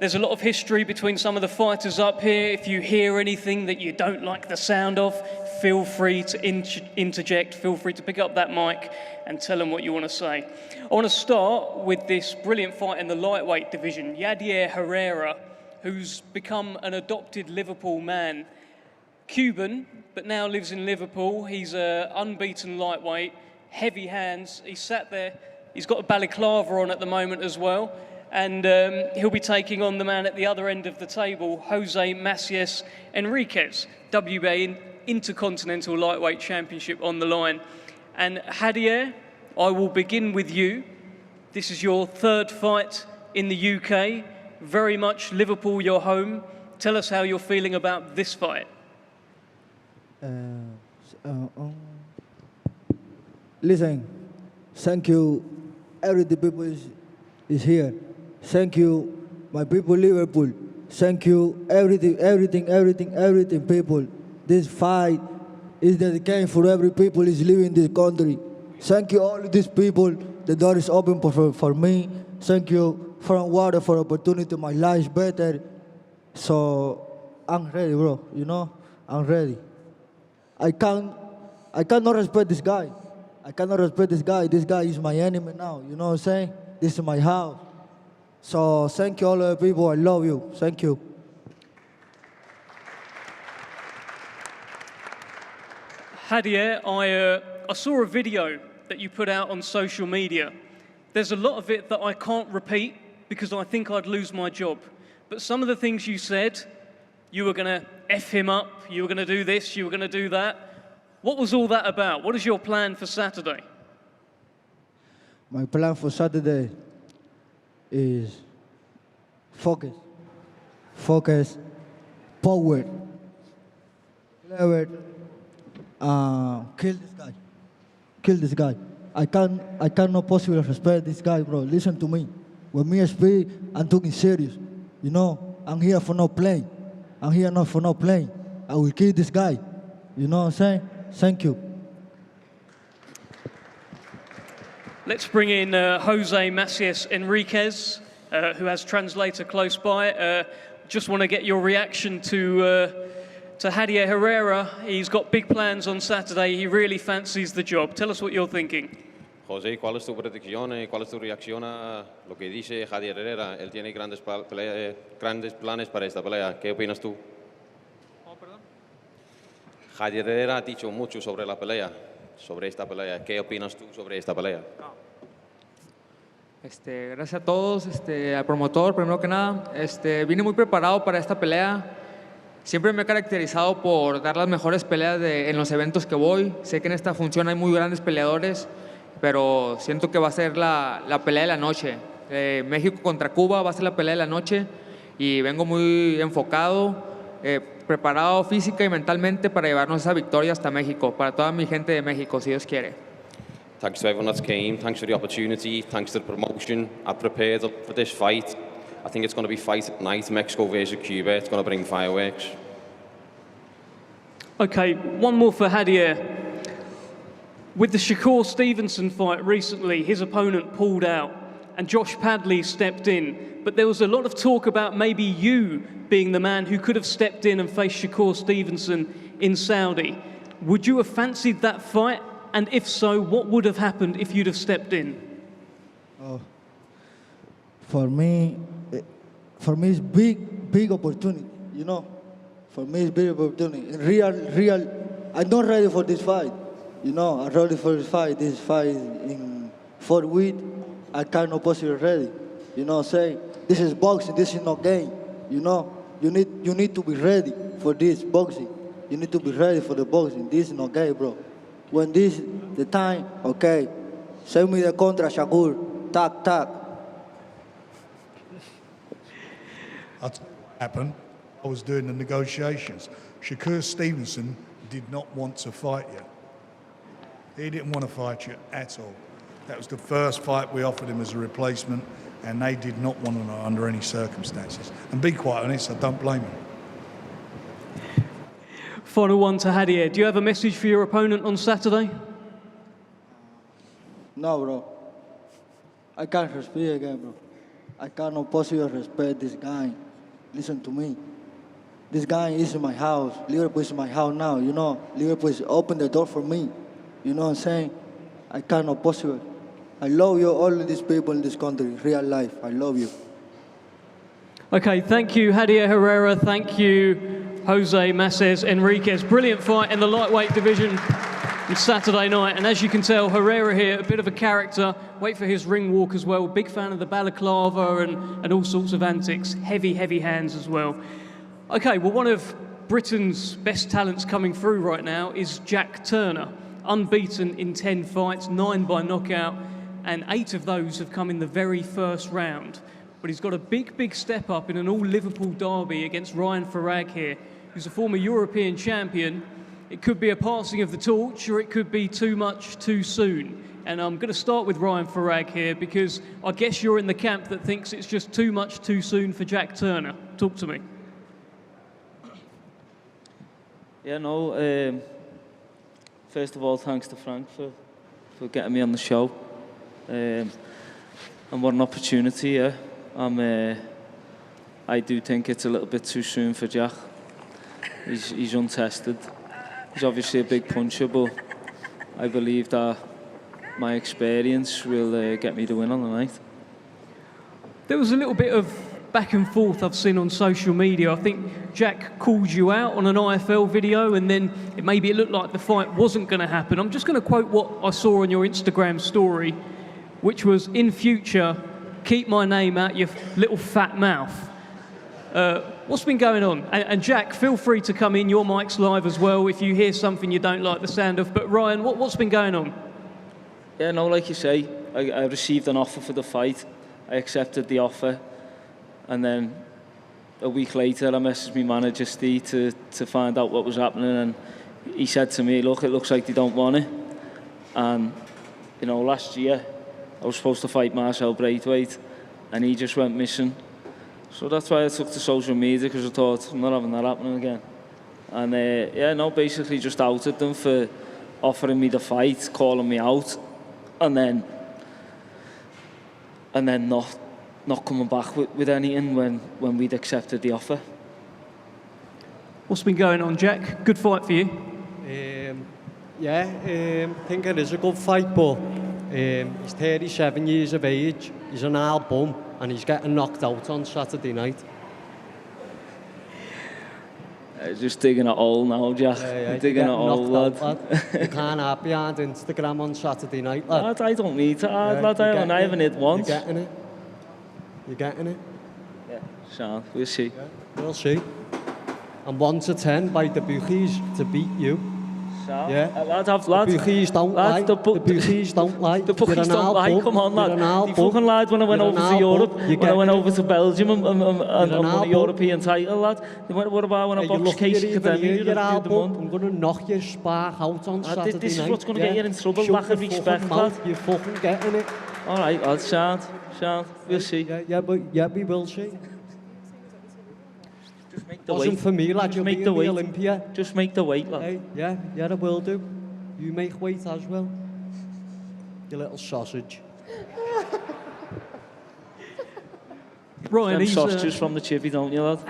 There's a lot of history between some of the fighters up here. If you hear anything that you don't like the sound of, feel free to interject, feel free to pick up that mic and tell them what you want to say. I want to start with this brilliant fight in the lightweight division. Yadier Herrera, who's become an adopted Liverpool man. Cuban, but now lives in Liverpool. He's an unbeaten lightweight, heavy hands. He's sat there. He's got a balaclava on at the moment as well. And he'll be taking on the man at the other end of the table, Jose Macias Enriquez, WBA Intercontinental Lightweight Championship on the line. And Yadier, I will begin with you. This is your third fight in the UK, very much Liverpool your home. Tell us how you're feeling about this fight. Listen, thank you, every people is here. Thank you, my people, Liverpool. Thank you, everything, people. This fight is dedicated for every people is living in this country. Thank you, all of these people. The door is open for me. Thank you, for water, for opportunity. My life is better. So, I'm ready, bro. You know, I'm ready. I cannot respect this guy. I cannot respect this guy. This guy is my enemy now. You know what I'm saying? This is my house. So thank you all the people. I love you. Thank you. Yadier, I saw a video that you put out on social media. There's a lot of it that I can't repeat because I think I'd lose my job. But some of the things you said, you were going to F him up, you were going to do this, you were going to do that. What was all that about? What is your plan for Saturday? My plan for Saturday is focus, power, clever, kill this guy. I cannot possibly respect this guy, bro. Listen to me. When me speak, I'm talking serious. You know, I'm here for no playing. I'm here not for no playing. I will kill this guy. You know what I'm saying? Thank you. Let's bring in Jose Macias Enriquez, who has translator close by. Just want to get your reaction to Yadier Herrera. He's got big plans on Saturday. He really fancies the job. Tell us what you're thinking. José, ¿cuál es tu predicción y cuál es tu reacción a lo que dice Yadier Herrera? Él tiene grandes planes para esta pelea. ¿Qué opinas tú? Oh, perdón. Yadier Herrera ha dicho mucho sobre la pelea, sobre esta pelea. ¿Qué opinas tú sobre esta pelea? Gracias a todos, al promotor, primero que nada. Vine muy preparado para esta pelea. Siempre me he caracterizado por dar las mejores peleas en los eventos que voy. Sé que en esta función hay muy grandes peleadores, pero siento que va a ser la pelea de la noche. México contra Cuba va a ser la pelea de la noche y vengo muy enfocado, preparado física y mentalmente para llevarnos esa victoria hasta México, para toda mi gente de México, si Dios quiere. Thanks to everyone that came. Thanks for the opportunity. Thanks to the promotion. I prepared for this fight. I think it's going to be fight at night, Mexico versus Cuba. It's going to bring fireworks. Okay, one more for Yadier. With the Shakur Stevenson fight recently, his opponent pulled out and Josh Padley stepped in. But there was a lot of talk about maybe you being the man who could have stepped in and faced Shakur Stevenson in Saudi. Would you have fancied that fight? And if so, what would have happened if you'd have stepped in? For me, it's big opportunity, you know. For me, it's big opportunity. Real, I'm not ready for this fight. You know, I'm ready for this fight. This fight in 4 weeks, I cannot possibly ready. You know what I'm saying? This is boxing, this is not game. You know, you need to be ready for this boxing. You need to be ready for the boxing. This is not game, bro. When this the time, okay, send me the contract, Shakur. Tac. I'll tell you what happened. I was doing the negotiations. Shakur Stevenson did not want to fight you. He didn't want to fight you at all. That was the first fight we offered him as a replacement, and they did not want to under any circumstances. And be quite honest, I don't blame him. Final one to Yadier. Do you have a message for your opponent on Saturday? No, bro. I can't speak again, bro. I cannot possibly respect this guy. Listen to me. This guy is in my house. Liverpool is my house now, you know. Liverpool is open the door for me. You know what I'm saying? I cannot possibly. I love you, all of these people in this country, real life. I love you. Okay, thank you, Javier Herrera. Thank you, Jose Macez Enriquez. Brilliant fight in the lightweight division on Saturday night. And as you can tell, Herrera here, a bit of a character. Wait for his ring walk as well. Big fan of the balaclava and all sorts of antics. Heavy, heavy hands as well. Okay, well, one of Britain's best talents coming through right now is Jack Turner. Unbeaten in 10 fights, 9 by knockout, and 8 of those have come in the very first round. But he's got a big, big step up in an all-Liverpool derby against Ryan Farag here, who's a former European champion. It could be a passing of the torch, or it could be too much too soon. And I'm going to start with Ryan Farag here, because I guess you're in the camp that thinks it's just too much too soon for Jack Turner. Talk to me. Yeah, no, first of all, thanks to Frank for getting me on the show. And what an opportunity, yeah. I do think it's a little bit too soon for Jack. He's untested. He's obviously a big puncher, but I believe that my experience will get me the win on the night. There was a little bit of back and forth I've seen on social media. I think Jack called you out on an IFL video, and then maybe it looked like the fight wasn't going to happen. I'm just going to quote what I saw on your Instagram story, which was, "In future, keep my name out your little fat mouth." What's been going on? And Jack, feel free to come in. Your mic's live as well if you hear something you don't like the sound of. But Ryan, what's been going on? Yeah, no, like you say, I received an offer for the fight. I accepted the offer. And then a week later, I messaged my manager, Steve, to find out what was happening. And he said to me, look, it looks like they don't want it. And, you know, last year, I was supposed to fight Marcel Braithwaite, and he just went missing. So that's why I took to social media, because I thought, I'm not having that happening again. And, yeah, no, basically just outed them for offering me the fight, calling me out, and then not coming back with anything when we'd accepted the offer. What's been going on, Jack? Good fight for you. I think it is a good fight, but he's 37 years of age, he's an old bum, and he's getting knocked out on Saturday night. Just digging a hole now, Jack. Yeah, digging a hole, lad. You can't have behind Instagram on Saturday night, lad. I don't need to, lad. I haven't hit once. You're getting it. You're getting it. Yeah, Sean, we'll see. Yeah, we'll see. I'm 1-10 by the bookies to beat you. Sean, yeah. Lads, the bookies don't lie. The bookies don't lie. The bookies don't lie. Come on, lad. They fucking lied when I went over to Europe. When I went over to Belgium and won a European title, lad. What about when I boxed Casey Cademy? I'm going to knock your spark out on Saturday night. This is what's going to get you in trouble. Lack of respect, lad. You're fucking getting it. All right, lad. Sean, we'll see. Yeah, we will see. Just make the Wasn't weight. for me, lad. Just You'll make be the in weight. the Olympia. Just make the weight, lad. Hey, yeah, I will do. You make weight as well. You little sausage. Ryan, Them sausages from the chippy, don't you, lad?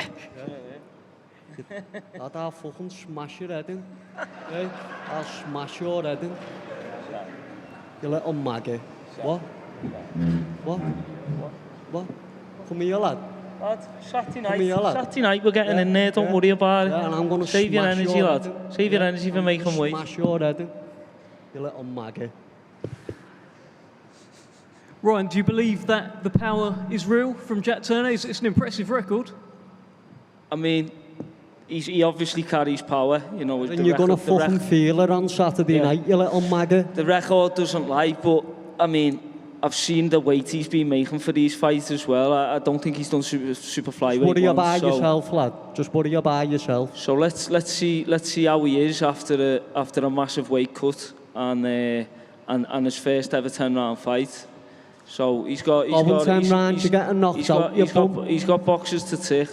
Lad, I'll fucking smash your head in. Hey, I'll smash your head in. You little maggot. What? What? Come here, lad. Lad, Saturday Come here, lad. Saturday night we're getting in there, don't worry about it. Yeah, and I'm going to Save your smash energy, your lad. head in. Save your energy for making weight. Smash your head in. You little maggot. Ryan, do you believe that the power is real from Jack Turner? It's an impressive record. I mean, he obviously carries power, you know. And you're going to fucking feel it on Saturday night, you little maggot. The record doesn't lie, but, I mean, I've seen the weight he's been making for these fights as well. I don't think he's done super flyweight. Just worry about yourself, lad. Just worry about yourself. So let's see how he is after a massive weight cut and his first ever 10-round fight. So he's got 10 rounds, you're getting knocked out. He's got boxes to tick.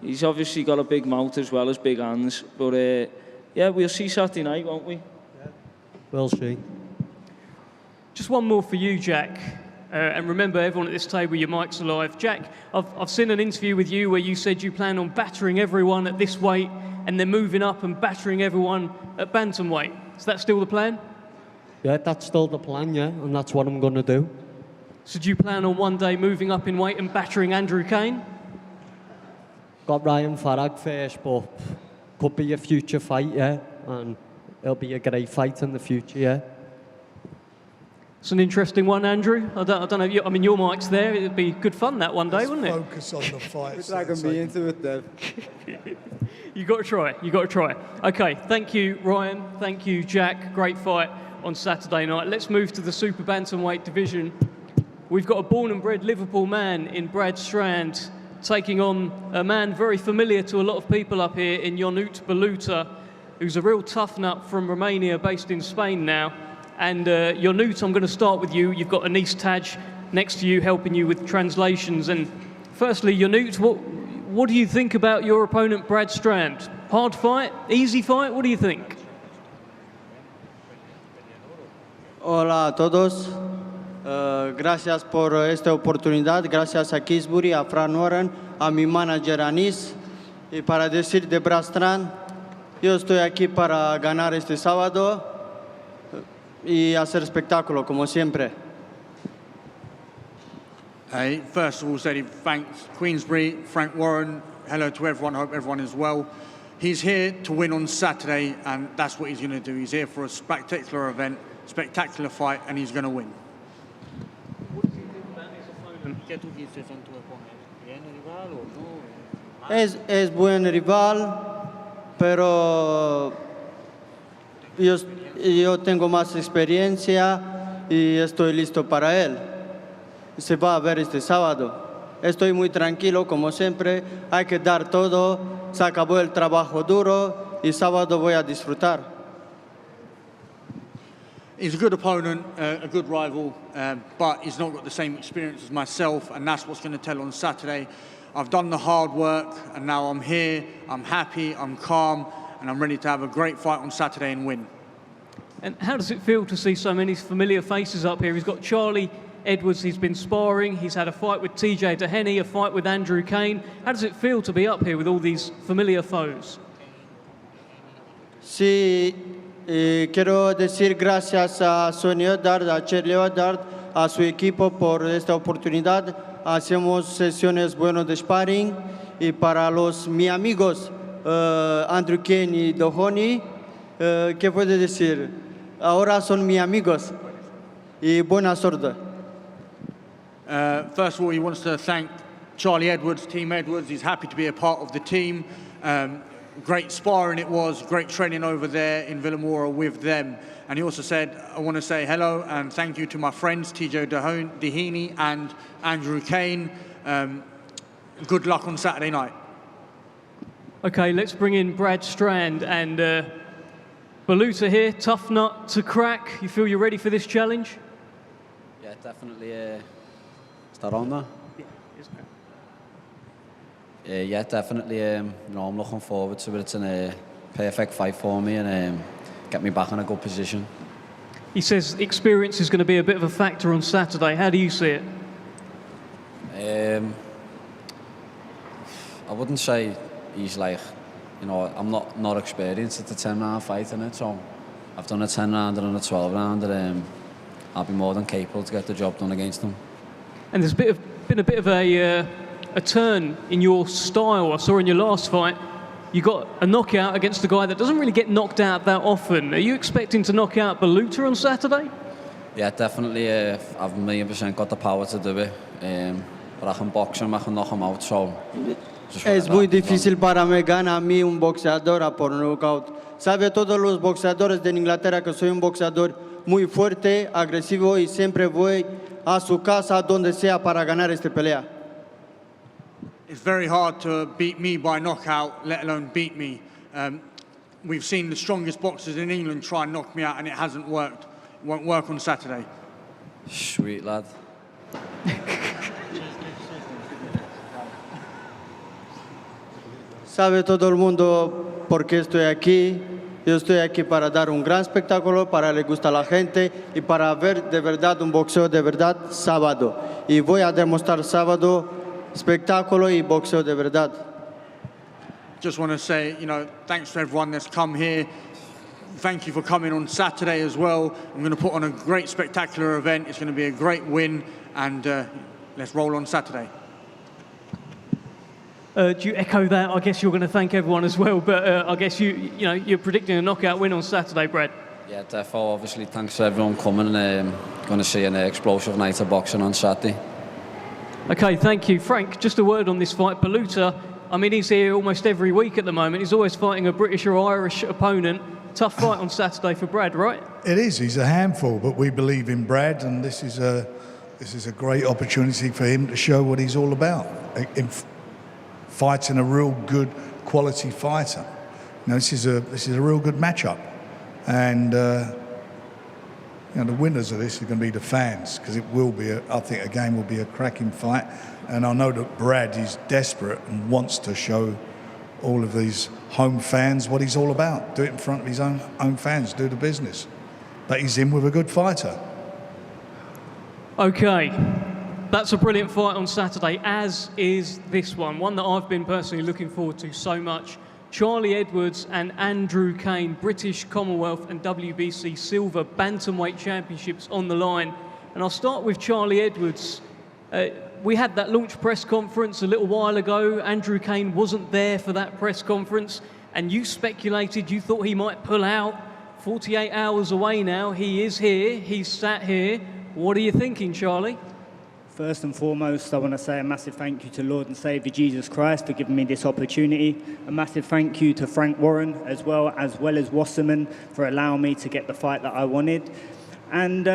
He's obviously got a big mouth as well as big hands. But yeah, we'll see Saturday night, won't we? We'll see. Just one more for you, Jack. And remember, everyone at this table, your mic's alive. Jack, I've seen an interview with you where you said you plan on battering everyone at this weight and then moving up and battering everyone at bantamweight. Is that still the plan? Yeah, that's still the plan, yeah, and that's what I'm going to do. So do you plan on one day moving up in weight and battering Andrew Cain? Got Ryan Farag first, but could be a future fight, yeah, and it'll be a great fight in the future, yeah. It's an interesting one, Andrew. I don't know. I mean, your mic's there. It'd be good fun that one day, wouldn't it? Focus on the fights. I can be into it then. You got to try. You got to try. Okay. Thank you, Ryan. Thank you, Jack. Great fight on Saturday night. Let's move to the super bantamweight division. We've got a born and bred Liverpool man in Brad Strand taking on a man very familiar to a lot of people up here in Ionut Baluta, who's a real tough nut from Romania, based in Spain now. And Ionut, I'm going to start with you. You've got Anis Taj next to you helping you with translations. And firstly, Ionut, what do you think about your opponent, Brad Strand? Hard fight? Easy fight? What do you think? Hola a todos. Gracias por esta oportunidad. Gracias a Queensberry, a Fran Warren, a mi manager Anis. Y para decir de Brad Strand, yo estoy aquí para ganar este sábado y hacer espectáculo, como siempre. First of all, said he thanks Queensberry, Frank Warren. Hello to everyone. Hope everyone is well. He's here to win on Saturday, and that's what he's going to do. He's here for a spectacular event, spectacular fight, and he's going to win. What do you think about his opponent? Es buen rival, pero yo tengo más experiencia y estoy listo para él. Se va a ver este sábado. Estoy muy tranquilo, como siempre. Hay que dar todo. Se acabó el trabajo duro y sábado voy a disfrutar. He's a good opponent, a good rival, but he's not got the same experience as myself, and that's what's going to tell on Saturday. I've done the hard work, and now I'm here. I'm happy, I'm calm, and I'm ready to have a great fight on Saturday and win. And how does it feel to see so many familiar faces up here? He's got Charlie Edwards, he's been sparring, he's had a fight with TJ Doheny, a fight with Andrew Cain. How does it feel to be up here with all these familiar foes? Sí, quiero decir gracias a Sonny Oddard, a Charlie Oddard, a su equipo por esta oportunidad. Hacemos sesiones buenas de sparring y para mis amigos Andrew Cain y Doheny, ¿qué puedo decir? Ahora son mis amigos y buena suerte. First of all, he wants to thank Charlie Edwards, Team Edwards. He's happy to be a part of the team. Great sparring it was, great training over there in Villamora with them. And he also said, I want to say hello and thank you to my friends, TJ Doheny and Andrew Cain. Good luck on Saturday night. Okay, let's bring in Brad Strand and Baluta here, tough nut to crack. You feel you're ready for this challenge? Yeah, definitely. Is that on there? Yeah, definitely. You know, I'm looking forward to it. It's a perfect fight for me and get me back in a good position. He says experience is going to be a bit of a factor on Saturday. How do you see it? I wouldn't say he's like, you know, I'm not experienced at the 10-round fight in it, so I've done a 10-rounder and a 12-rounder. I'll be more than capable to get the job done against him. And there's been a bit of a turn in your style. I saw in your last fight, you got a knockout against a guy that doesn't really get knocked out that often. Are you expecting to knock out Baluta on Saturday? Yeah, definitely. I've 1,000,000% got the power to do it. But I can box him, I can knock him out, so... Es muy difícil para mí ganar a mí un boxeador por knockout. Sabe todos los boxeadores de Inglaterra que soy un boxeador muy fuerte, agresivo y siempre voy a su casa donde sea para ganar esta pelea. It's very hard to beat me by knockout, let alone beat me. We've seen the strongest boxers in England try and knock me out and it hasn't worked. It won't work on Saturday. Sweet lad. Sabe todo el mundo por qué estoy aquí. Yo estoy aquí para dar un gran espectáculo, para le gusta a la gente y para ver de verdad un boxeo de verdad sábado. Y voy a demostrar sábado espectáculo y boxeo de verdad. Just want to say, thanks to everyone that's come here. Thank you for coming on Saturday as well. I'm going to put on a great spectacular event. It's going to be a great win, and let's roll on Saturday. Do you echo that? I guess you're going to thank everyone as well, but I guess you're predicting a knockout win on Saturday, Brad. Yeah, therefore, obviously, thanks to everyone coming. Going to see an explosive night of boxing on Saturday. Okay, thank you. Frank, just a word on this fight. Baluta, I mean, he's here almost every week at the moment. He's always fighting a British or Irish opponent. Tough fight on Saturday for Brad, right? It is. He's a handful, but we believe in Brad, and this is a great opportunity for him to show what he's all about. Fighting a real good quality fighter. This is a real good matchup, and the winners of this are going to be the fans, because it will be. I think a game will be a cracking fight, and I know that Brad is desperate and wants to show all of these home fans what he's all about. Do it in front of his own fans. Do the business. But he's in with a good fighter. Okay. That's a brilliant fight on Saturday, as is this one that I've been personally looking forward to so much. Charlie Edwards and Andrew Cain, British Commonwealth and WBC Silver Bantamweight Championships on the line. And I'll start with Charlie Edwards. We had that launch press conference a little while ago. Andrew Cain wasn't there for that press conference, and you speculated, you thought he might pull out. 48 hours away now, he is here, he's sat here. What are you thinking, Charlie? First and foremost, I want to say a massive thank you to Lord and Saviour Jesus Christ for giving me this opportunity. A massive thank you to Frank Warren as well as Wasserman for allowing me to get the fight that I wanted. And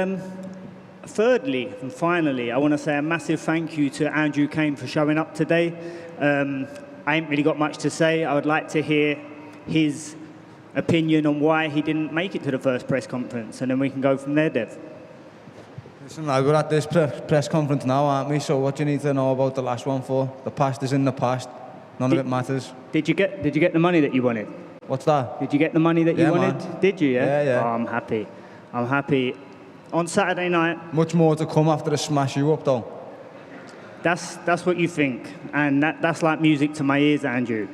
thirdly and finally, I want to say a massive thank you to Andrew Cain for showing up today. I ain't really got much to say. I would like to hear his opinion on why he didn't make it to the first press conference, and then we can go from there, Dev. Listen, we're at this press conference now, aren't we? So what do you need to know about the last one for? The past is in the past. None of it matters. Did you get the money that you wanted? What's that? Did you get the money that you wanted? Man. Did you, yeah? Yeah. Oh, I'm happy. I'm happy. On Saturday night... Much more to come after the smash you up, though. That's what you think. And that's like music to my ears, Andrew.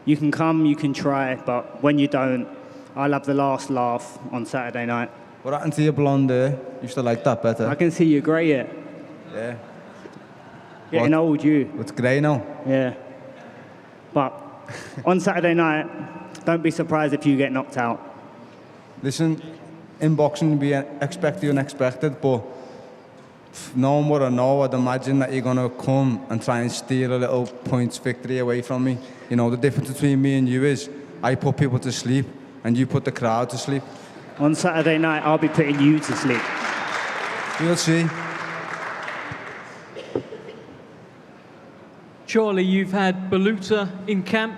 You can come, you can try, but when you don't, I'll have the last laugh on Saturday night. What happened to your blonde hair? You used to like that better. I can see your grey hair. Yeah. Getting old, you. It's grey now. Yeah. But on Saturday night, don't be surprised if you get knocked out. Listen, in boxing, we expect the unexpected, but knowing what I know, I'd imagine that you're going to come and try and steal a little points victory away from me. The difference between me and you is I put people to sleep and you put the crowd to sleep. On Saturday night, I'll be putting you to sleep. We'll see. Charlie, you've had Baluta in camp.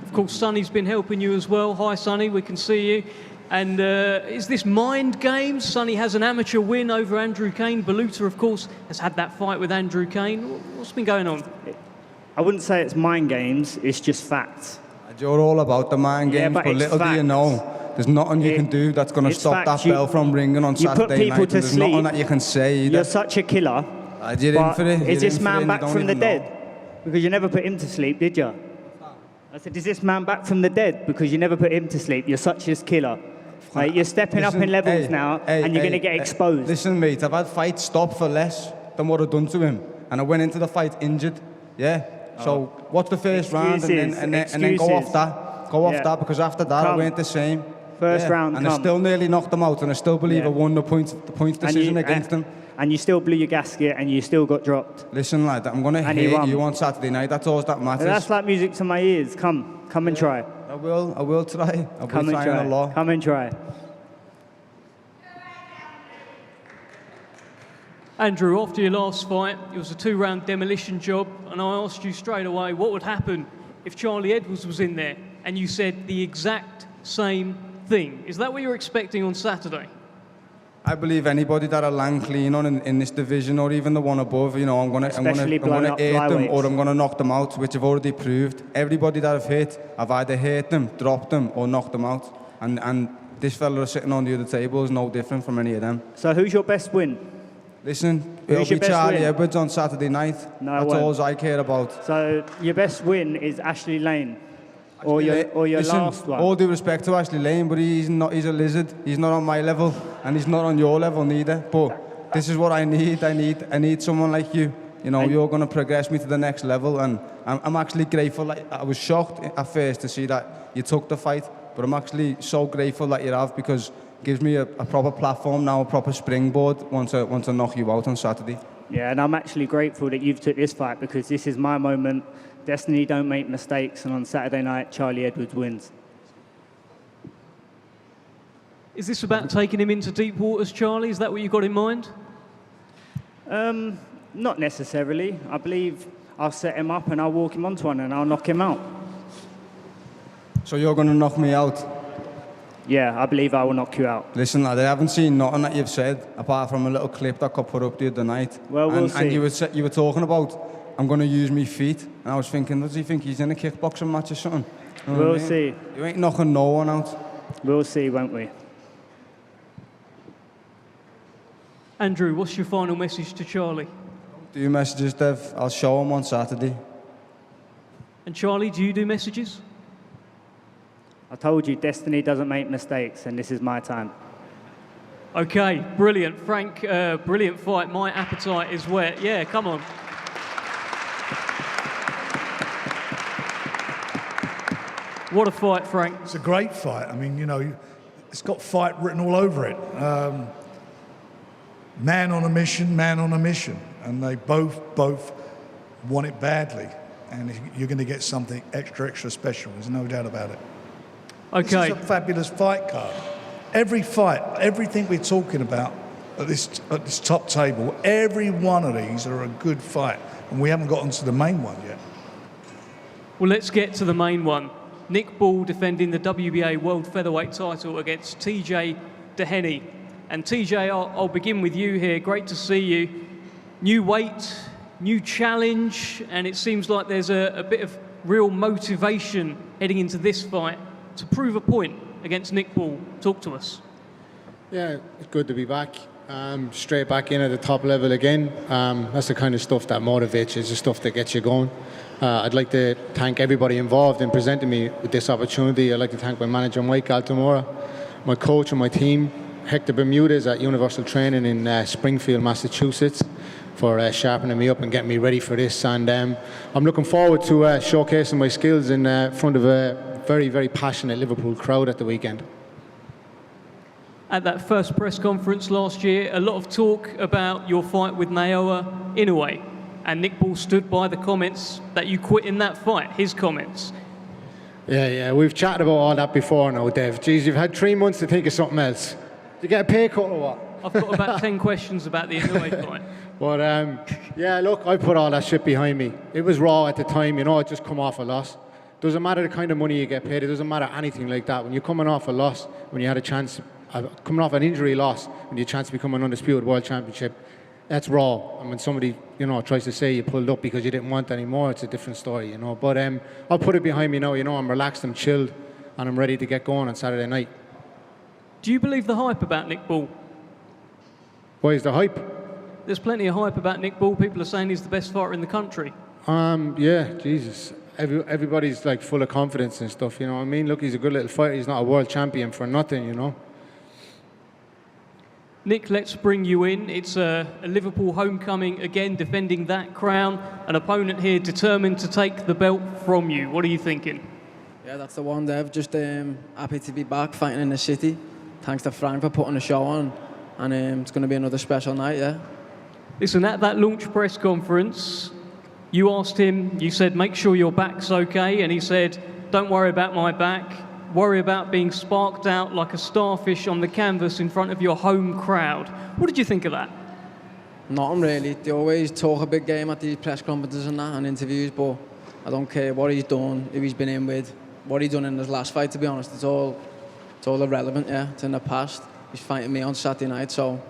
Of course, Sonny's been helping you as well. Hi, Sonny, we can see you. And is this mind games? Sonny has an amateur win over Andrew Cain. Baluta, of course, has had that fight with Andrew Cain. What's been going on? I wouldn't say it's mind games, it's just facts. You're all about the mind games, but little do you know, there's nothing you can do that's going to stop that bell from ringing on Saturday night. There's nothing that you can say either. You're such a killer. You're in for it. Is this man back from the dead? Because you never put him to sleep, did you? I said, is this man back from the dead? Because you never put him to sleep. You're such a killer. Like, you're stepping up in levels now, and you're going to get exposed. Listen, mate, I've had fights stop for less than what I've done to him. And I went into the fight injured. Yeah. So watch the first round and then go off that. Go off that, because after that I went the same. First round, and I still nearly knocked him out, and I still believe I won the points decision against him. And you still blew your gasket, and you still got dropped. Listen, lad, I'm going to hate you on Saturday night. That's all that matters. That's like music to my ears. Come and try. I will try. I'll be trying a lot. Come and try. Andrew, after your last fight, it was a 2-round demolition job, and I asked you straight away what would happen if Charlie Edwards was in there, and you said the exact same thing. Is that what you're expecting on Saturday? I believe anybody that I land clean on in this division, or even the one above, I'm going to hit them, or I'm going to knock them out, which I've already proved. Everybody that I've hit, I've either hit them, dropped them, or knocked them out. And this fella sitting on the other table is no different from any of them. So who's your best win? Listen, Who's it'll your be best Charlie win? Edwards on Saturday night. No, it That's won't. all I care about. So your best win is Ashley Lane, or your Listen, last one. all due respect to Ashley Lane, but he's not. He's a lizard. He's not on my level, and he's not on your level neither. But this is what I need. I need someone like you. You know, you're going to progress me to the next level, and I'm actually grateful. Like, I was shocked at first to see that you took the fight, but I'm actually so grateful that you have, because it gives me a proper platform now, a proper springboard once I knock you out on Saturday. Yeah, and I'm actually grateful that you've took this fight, because this is my moment. Destiny don't make mistakes, and on Saturday night, Charlie Edwards wins. Is this about taking him into deep waters, Charlie? Is that what you've got in mind? Not necessarily. I believe I'll set him up and I'll walk him onto one and I'll knock him out. So you're going to knock me out? Yeah, I believe I will knock you out. Listen, lad, I haven't seen nothing that you've said apart from a little clip that got put up the other night. Well, we'll see. And you were talking about, I'm going to use my feet, and I was thinking, does he think he's in a kickboxing match or something? You know what I We'll mean? see. You ain't knocking no one out. We'll see, won't we? Andrew, what's your final message to Charlie? Do your messages, Dev. I'll show him on Saturday. And Charlie, do you do messages? I told you, Destiny doesn't make mistakes, and this is my time. Okay, brilliant. Frank, brilliant fight. My appetite is wet. Yeah, come on. What a fight, Frank. It's a great fight. I mean, you know, it's got fight written all over it. Man on a mission, and they both want it badly, and you're going to get something extra special. There's no doubt about it. Okay. This is a fabulous fight card. Every fight, everything we're talking about at this top table, every one of these are a good fight, and we haven't gotten to the main one yet. Well, let's get to the main one. Nick Ball defending the WBA World Featherweight title against TJ Doheny. And TJ, I'll begin with you here. Great to see you. New weight, new challenge, and it seems like there's a bit of real motivation heading into this fight to prove a point against Nick Ball. Talk to us. Yeah, it's good to be back. Straight back in at the top level again. That's the kind of stuff that motivates you, it's the stuff that gets you going. I'd like to thank everybody involved in presenting me with this opportunity. I'd like to thank my manager, Mike Altamora, my coach and my team, Hector Bermudez at Universal Training in Springfield, Massachusetts, for sharpening me up and getting me ready for this. And I'm looking forward to showcasing my skills in front of a very, very passionate Liverpool crowd at the weekend. At that first press conference last year, a lot of talk about your fight with Naoya Inoue. And Nick Ball stood by the comments that you quit in that fight, his comments. Yeah, we've chatted about all that before now, Dev. Geez, you've had 3 months to think of something else. Did you get a pay cut or what? I've got about 10 questions about the Inoue fight. But yeah, look, I put all that shit behind me. It was raw at the time, you know, it just come off a loss. Doesn't matter the kind of money you get paid, it doesn't matter anything like that. When you're coming off a loss, when you had a chance, coming off an injury loss, when you had a chance to become an undisputed world championship, that's raw. And when somebody, you know, tries to say you pulled up because you didn't want anymore, it's a different story, you know. But I'll put it behind me now, you know, I'm relaxed, I'm chilled, and I'm ready to get going on Saturday night. Do you believe the hype about Nick Ball? Why is the hype? There's plenty of hype about Nick Ball. People are saying he's the best fighter in the country. Yeah, Jesus. Everybody's like full of confidence and stuff, you know what I mean? Look, he's a good little fighter. He's not a world champion for nothing, you know. Nick, let's bring you in. It's a Liverpool homecoming, again, defending that crown. An opponent here determined to take the belt from you. What are you thinking? Yeah, that's the one, Dev. Just happy to be back fighting in the city. Thanks to Frank for putting the show on. And it's going to be another special night, yeah. Listen, at that launch press conference, you asked him, you said, make sure your back's okay. And he said, don't worry about my back. Worry about being sparked out like a starfish on the canvas in front of your home crowd. What did you think of that? Nothing really. They always talk a big game at these press conferences and that and interviews, but I don't care what he's done, who he's been in with, what he's done in his last fight, to be honest. It's all irrelevant, yeah. It's in the past. He's fighting me on Saturday night, so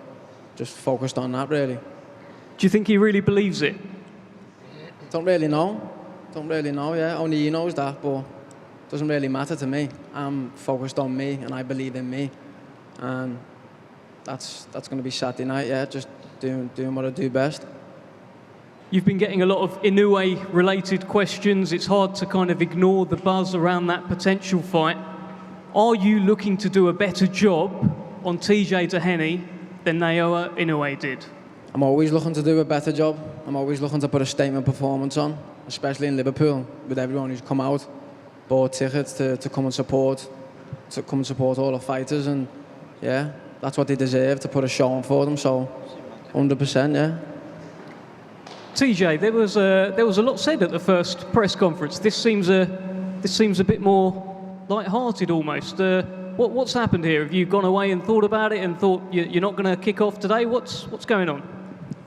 just focused on that, really. Do you think he really believes it? Don't really know, yeah. Only he knows that, but doesn't really matter to me. I'm focused on me, and I believe in me, and that's going to be Saturday night. Yeah, just doing what I do best. You've been getting a lot of Inoue-related questions. It's hard to kind of ignore the buzz around that potential fight. Are you looking to do a better job on TJ Doheny than Naoya Inoue did? I'm always looking to do a better job. I'm always looking to put a statement performance on, especially in Liverpool, with everyone who's come out, bought tickets to come and support all the fighters, and yeah, that's what they deserve, to put a show on for them. So, 100%, yeah. TJ, there was a lot said at the first press conference. This seems a bit more light-hearted almost. What's happened here? Have you gone away and thought about it and thought you're not going to kick off today? What's going on?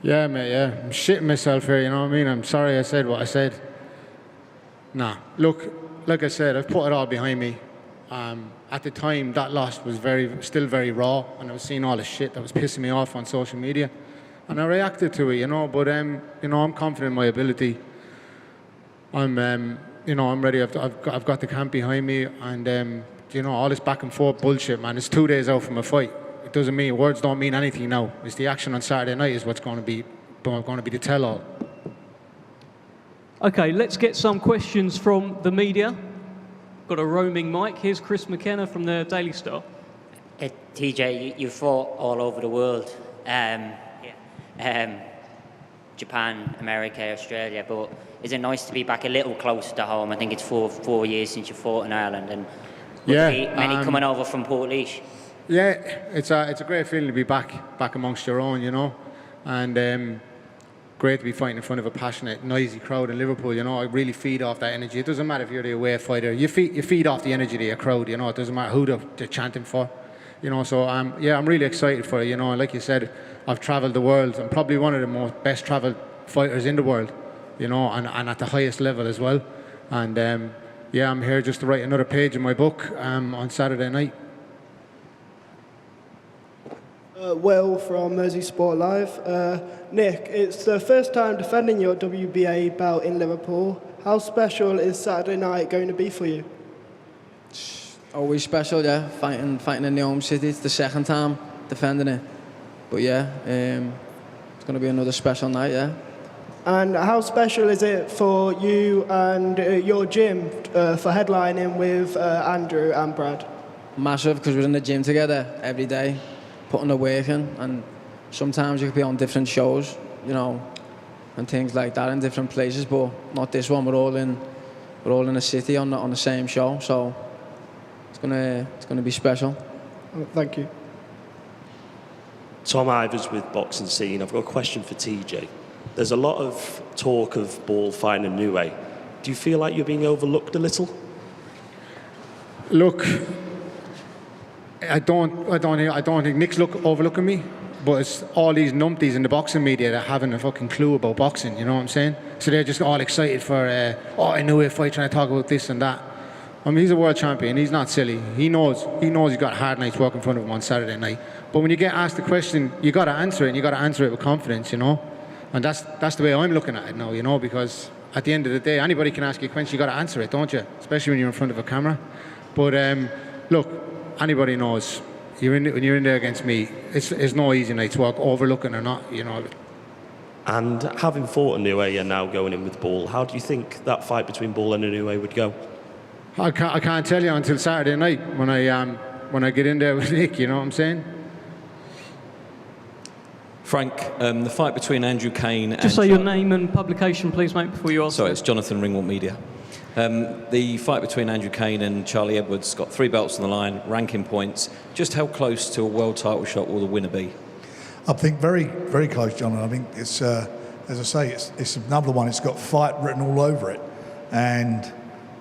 Yeah, mate, yeah. I'm shitting myself here, you know what I mean? I'm sorry I said what I said. Nah, look, like I said, I've put it all behind me. At the time, that loss was still very raw, and I was seeing all the shit that was pissing me off on social media. And I reacted to it, you know, but, you know, I'm confident in my ability. I'm ready. I've got the camp behind me, and, you know, all this back and forth bullshit, man. It's 2 days out from a fight. It doesn't mean, words don't mean anything now. It's the action on Saturday night is what's going to be the tell-all. Okay, let's get some questions from the media. Got a roaming mic. Here's Chris McKenna from the Daily Star. TJ, you fought all over the world. Japan, America, Australia, but is it nice to be back a little closer to home? I think it's 4 years since you fought in Ireland, and many coming over from Portlaoise. Yeah, it's a great feeling to be back amongst your own, you know, and great to be fighting in front of a passionate, noisy crowd in Liverpool. You know, I really feed off that energy. It doesn't matter if you're the away fighter, you feed off the energy of your crowd. You know, it doesn't matter who they're chanting for. You know, so yeah, I'm really excited for it. You know, and like you said, I've travelled the world. I'm probably one of the best travelled fighters in the world. You know, and at the highest level as well. And yeah, I'm here just to write another page in my book on Saturday night. Will from Merseyside Live. Nick, it's the first time defending your WBA belt in Liverpool. How special is Saturday night going to be for you? Always special, yeah. Fighting in the home city. It's the second time defending it. But yeah, it's going to be another special night, yeah. And how special is it for you and your gym for headlining with Andrew and Brad? Massive, because we're in the gym together every day, putting the work in, and sometimes you could be on different shows, you know, and things like that in different places, but not this one. We're all in the city on the same show, so it's gonna be special. Thank you. Tom Ivers with Boxing Scene. I've got a question for TJ. There's a lot of talk of Ball fighting Inoue. Do you feel like you're being overlooked a little? Look, I don't think Nick's overlooking me, but it's all these numpties in the boxing media that haven't a fucking clue about boxing, you know what I'm saying? So they're just all excited for, Inoue fight, trying to talk about this and that. I mean, he's a world champion, he's not silly. He knows he's got hard nights work in front of him on Saturday night. But when you get asked the question, you got to answer it, and you got to answer it with confidence, you know? And that's the way I'm looking at it now, you know, because at the end of the day, anybody can ask you a question, you got to answer it, don't you? Especially when you're in front of a camera. But look, anybody knows when you're in there against me, it's no easy night's work, overlooking or not, you know. And having fought Inoue and now going in with Ball, how do you think that fight between Ball and Inoue would go? I can't tell you until Saturday night when I get in there with Nick, you know what I'm saying? Frank, the fight between Andrew Cain and... Just say your name and publication, please, mate, before you ask. Sorry, it's Jonathan Ringwalt Media. The fight between Andrew Cain and Charlie Edwards got 3 belts on the line, ranking points. Just how close to a world title shot will the winner be? I think very, very close, John. I think it's, as I say, it's another one. It's got fight written all over it. And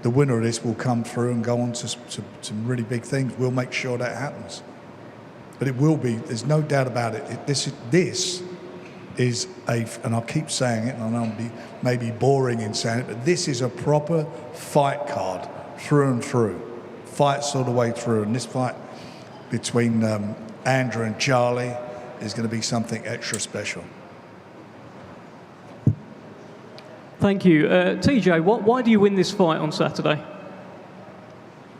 the winner of this will come through and go on to some really big things. We'll make sure that happens. But it will be, there's no doubt about it. This is and I'll keep saying it, and I know I'm maybe boring in saying it, but this is a proper fight card through and through. Fights all the way through. And this fight between Andrew and Charlie is going to be something extra special. Thank you. TJ, why do you win this fight on Saturday?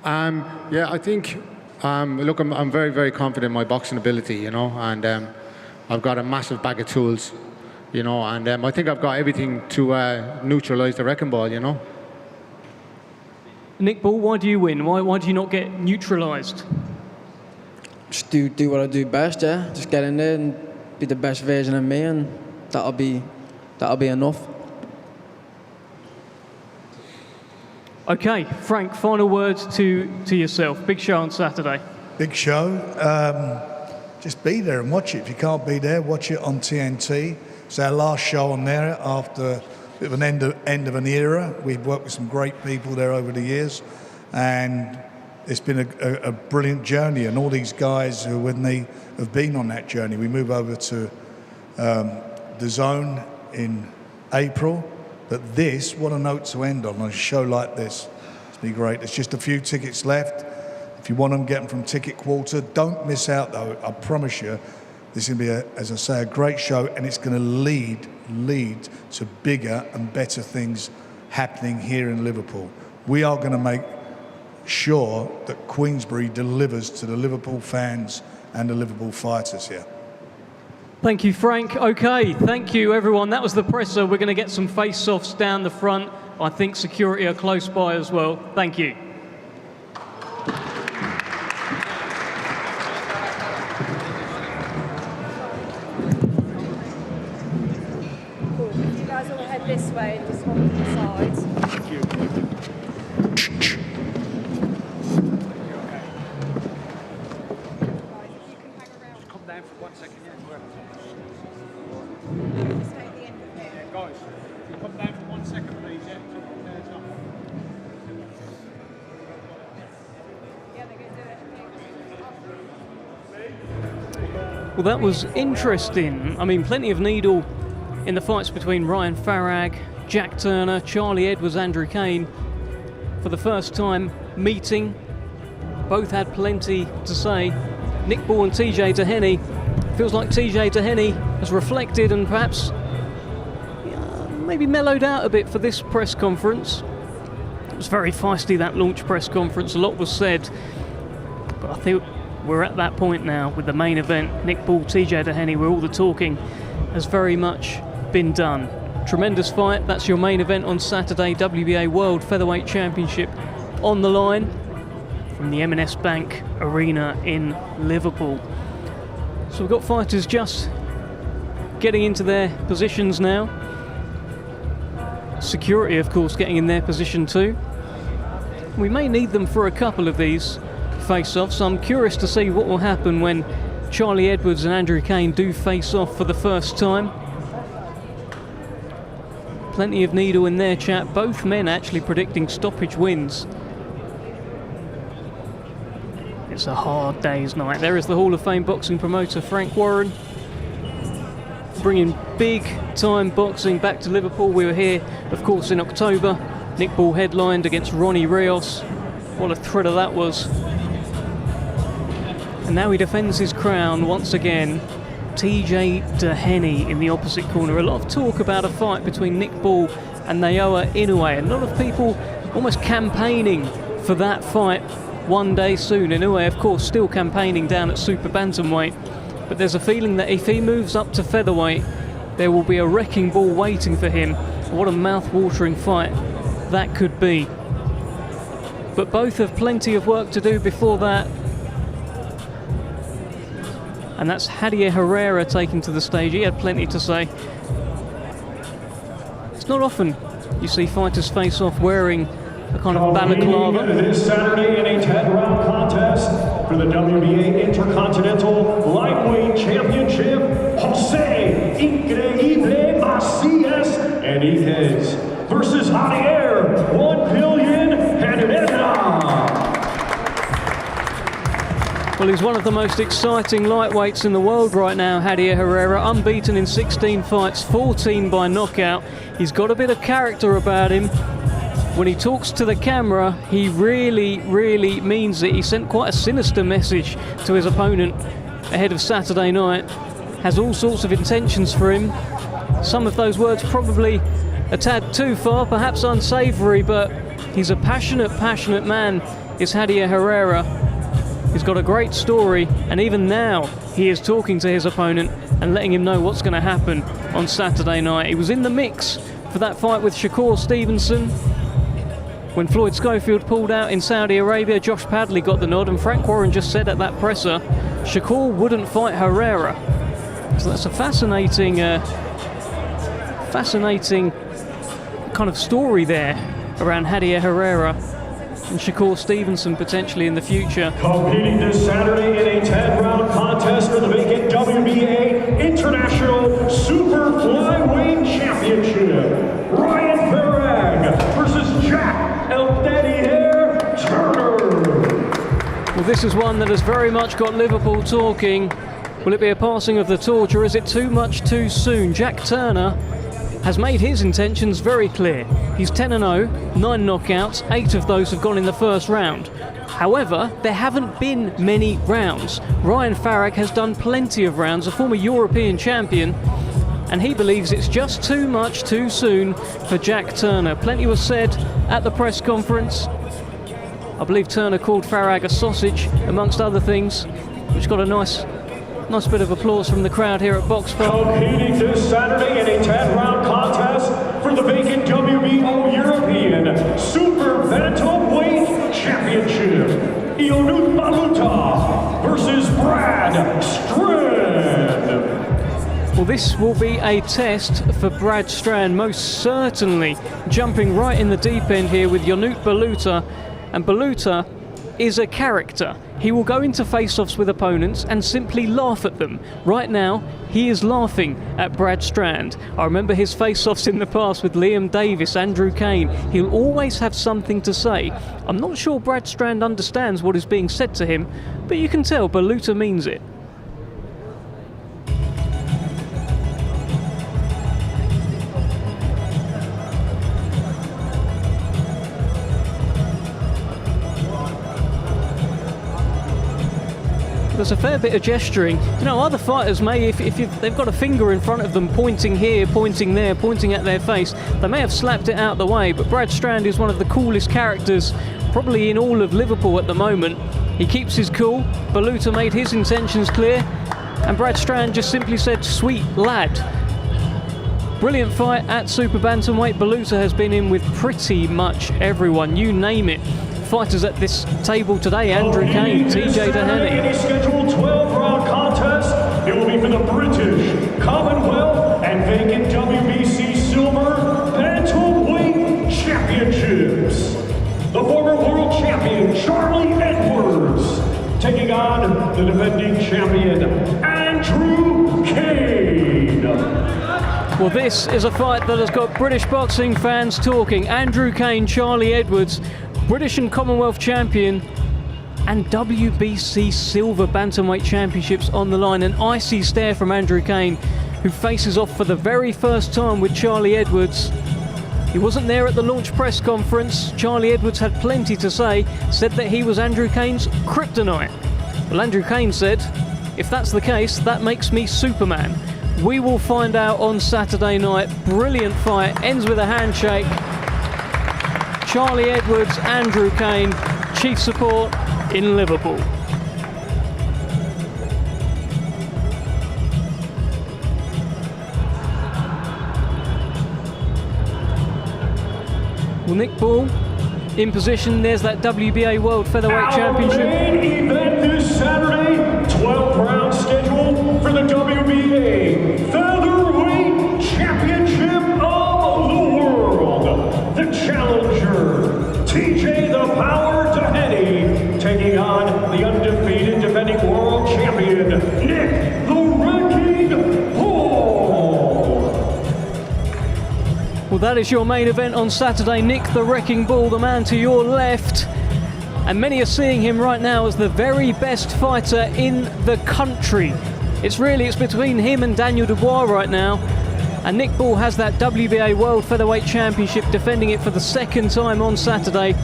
Yeah, I think, look, I'm very, very confident in my boxing ability, you know, and I've got a massive bag of tools, you know, and I think I've got everything to neutralise the wrecking ball, you know. Nick Ball, why do you win? Why do you not get neutralised? Just do what I do best, yeah. Just get in there and be the best version of me, and that'll be enough. Okay, Frank, final words to yourself. Big show on Saturday. Big show. Just be there and watch it. If you can't be there, watch it on TNT. It's our last show on there after a bit of an end of an era. We've worked with some great people there over the years, and it's been a brilliant journey. And all these guys who are with me have been on that journey. We move over to the Zone in April. But this, what a note to end on a show like this. It's been great. There's just a few tickets left. If you want them, get them from Ticket Quarter. Don't miss out, though. I promise you, this is going to be, as I say, a great show, and it's going to lead to bigger and better things happening here in Liverpool. We are going to make sure that Queensberry delivers to the Liverpool fans and the Liverpool fighters here. Thank you, Frank. Okay, thank you, everyone. That was the presser. We're going to get some face-offs down the front. I think security are close by as well. Thank you. Cool. You guys all head this way and just hold to the sides. Thank you. Well, that was interesting. I mean, plenty of needle in the fights between Ryan Farag, Jack Turner, Charlie Edwards, Andrew Cain. For the first time meeting, both had plenty to say. Nick Ball and TJ Doheny. Feels like TJ Doheny has reflected and perhaps maybe mellowed out a bit for this press conference. It was very feisty, that launch press conference. A lot was said, but I think we're at that point now with the main event. Nick Ball, TJ Doheny, where all the talking has very much been done. Tremendous fight. That's your main event on Saturday. WBA World Featherweight Championship on the line from the M&S Bank Arena in Liverpool. So we've got fighters just getting into their positions now. Security, of course, getting in their position too. We may need them for a couple of these face-offs. I'm curious to see what will happen when Charlie Edwards and Andrew Cain do face off for the first time. Plenty of needle in their chat. Both men actually predicting stoppage wins. It's a hard day's night. There is the Hall of Fame boxing promoter Frank Warren, bringing big-time boxing back to Liverpool. We were here, of course, in October. Nick Ball headlined against Ronnie Rios. What a thriller that was. And now he defends his crown once again. TJ Doheny in the opposite corner. A lot of talk about a fight between Nick Ball and Naoya Inoue. A lot of people almost campaigning for that fight one day soon. Inoue, of course, still campaigning down at super bantamweight. But there's a feeling that if he moves up to featherweight, there will be a wrecking ball waiting for him. What a mouth-watering fight that could be. But both have plenty of work to do before that. And that's Javier Herrera taking to the stage. He had plenty to say. It's not often you see fighters face off wearing a kind of balaclava. This Saturday in a 10-round contest for the WBA Intercontinental Lightweight Championship, Jose Increíble Macias and Ethan versus Javier 1 billion Herrera. Well, he's one of the most exciting lightweights in the world right now, Javier Herrera, unbeaten in 16 fights, 14 by knockout. He's got a bit of character about him. When he talks to the camera, he really, really means it. He sent quite a sinister message to his opponent ahead of Saturday night. Has all sorts of intentions for him. Some of those words probably a tad too far, perhaps unsavoury, but he's a passionate man is Javier Herrera. He's got a great story, and even now he is talking to his opponent and letting him know what's going to happen on Saturday night. He was in the mix for that fight with Shakur Stevenson. When Floyd Schofield pulled out in Saudi Arabia, Josh Padley got the nod, and Frank Warren just said at that presser, Shakur wouldn't fight Herrera. So that's a fascinating kind of story there around Javier Herrera and Shakur Stevenson potentially in the future. Competing this Saturday in a 10-round contest for the vacant WBA International Super Flyweight Championship, Ryan Farag versus Jack El Daddy Hair Turner. Well, this is one that has very much got Liverpool talking. Will it be a passing of the torch, or is it too much too soon? Jack Turner has made his intentions very clear. He's 10-0, 9 knockouts, 8 of those have gone in the first round. However, there haven't been many rounds. Ryan Farag has done plenty of rounds, a former European champion, and he believes it's just too much too soon for Jack Turner. Plenty was said at the press conference. I believe Turner called Farag a sausage, amongst other things, which got a nice bit of applause from the crowd here at Box Park. Competing this Saturday in a 10-round contest for the vacant WBO European Super Bantamweight Championship, Ionut Baluta versus Brad Strand. Well, this will be a test for Brad Strand, most certainly jumping right in the deep end here with Ionut Baluta, and Baluta is a character. He will go into face-offs with opponents and simply laugh at them. Right now, he is laughing at Brad Strand. I remember his face-offs in the past with Liam Davis, Andrew Cain. He'll always have something to say. I'm not sure Brad Strand understands what is being said to him, but you can tell Baluta means it. There's a fair bit of gesturing. You know, other fighters may, if they've got a finger in front of them pointing here, pointing there, pointing at their face, they may have slapped it out the way, but Brad Strand is one of the coolest characters probably in all of Liverpool at the moment. He keeps his cool. Baluta made his intentions clear, and Brad Strand just simply said, "Sweet lad." Brilliant fight at Super Bantamweight. Baluta has been in with pretty much everyone, you name it. Fighters at this table today: Andrew Cain, TJ Doheny. In a scheduled 12-round contest, it will be for the British Commonwealth and vacant WBC Silver Bantamweight Championships. The former world champion Charlie Edwards taking on the defending champion Andrew Cain. Well, this is a fight that has got British boxing fans talking. Andrew Cain, Charlie Edwards, British and Commonwealth champion, and WBC Silver Bantamweight Championships on the line. An icy stare from Andrew Cain, who faces off for the very first time with Charlie Edwards. He wasn't there at the launch press conference. Charlie Edwards had plenty to say, said that he was Andrew Cain's kryptonite. Well, Andrew Cain said, if that's the case, that makes me Superman. We will find out on Saturday night. Brilliant fight, ends with a handshake. Charlie Edwards, Andrew Cain, chief support in Liverpool. Well, Nick Ball in position. There's that WBA World Featherweight Championship. Main event this Saturday, 12-round schedule for the WBA Featherweight Championship of the World. The challenger, TJ the Power Doheny, taking on the undefeated defending world champion, Nick the Wrecking Bull. Well, that is your main event on Saturday. Nick the Wrecking Bull, the man to your left. And many are seeing him right now as the very best fighter in the country. It's between him and Daniel Dubois right now. And Nick Ball has that WBA World Featherweight Championship, defending it for the second time on Saturday.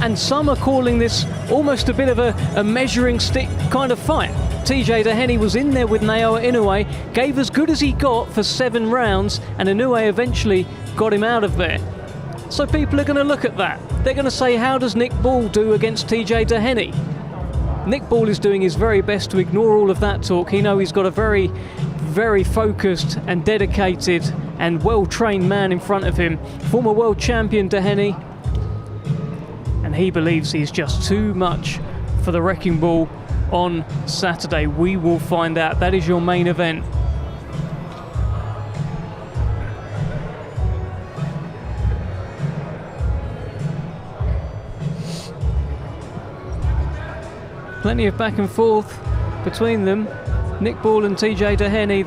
And some are calling this almost a bit of a measuring stick kind of fight. TJ Doheny was in there with Naoya Inoue, gave as good as he got for 7 rounds, and Inoue eventually got him out of there. So people are going to look at that. They're going to say, how does Nick Ball do against TJ Doheny? Nick Ball is doing his very best to ignore all of that talk. He knows he's got a very, very focused and dedicated and well-trained man in front of him. Former world champion Doheny. And he believes he's just too much for the Wrecking Ball on Saturday. We will find out. That is your main event. Plenty of back and forth between them. Nick Ball and TJ Doheny.